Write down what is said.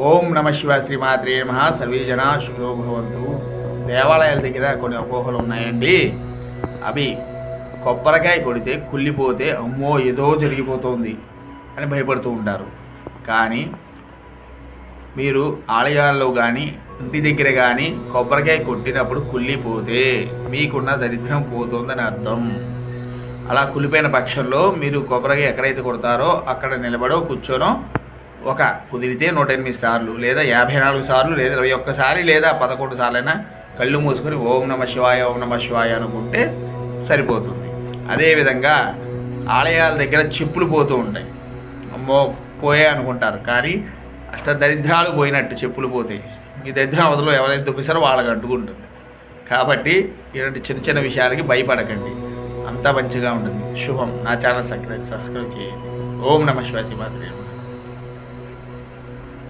ఓం నమ శివ శ్రీమాత్రే నమః. సర్వే జనా సుఖినో భవంతు. దేవాలయాల దగ్గర కొన్ని అపోహలు ఉన్నాయండి. అవి కొబ్బరికాయ కొడితే కుళ్ళిపోతే అమ్మో ఏదో జరిగిపోతుంది అని భయపడుతూ ఉంటారు. కానీ మీరు ఆలయాల్లో కానీ ఇంటి దగ్గర కానీ కొబ్బరికాయ కొట్టినప్పుడు కుళ్ళిపోతే మీకున్న దరిద్రం పోతుందని అర్థం. అలా కుళ్ళిపోయిన పక్షంలో మీరు కొబ్బరికాయ ఎక్కడైతే కొడతారో అక్కడ నిలబడో కూర్చోనో ఒక కుదిరితే 108 సార్లు లేదా 54 సార్లు లేదా 21 సారి లేదా 11 సార్లైనా కళ్ళు మూసుకొని ఓం నమ శివాయ ఓం నమ శివాయ అనుకుంటే సరిపోతుంది. అదేవిధంగా ఆలయాల దగ్గర చెప్పులు పోతూ ఉంటాయి. అమ్మో పోయే అనుకుంటారు, కానీ అష్టదరిద్రాలు పోయినట్టు చెప్పులు పోతాయి. ఈ దరిద్రం అవతలో ఎవరైతే దుప్పిస్తారో వాళ్ళకి అంటుకుంటుంది. కాబట్టి ఇలాంటి చిన్న చిన్న విషయాలకి భయపడకండి, అంతా మంచిగా ఉంటుంది. శుభం. నా ఛానల్ సబ్స్క్రైబ్ చేయండి. ఓం నమ శివాయ.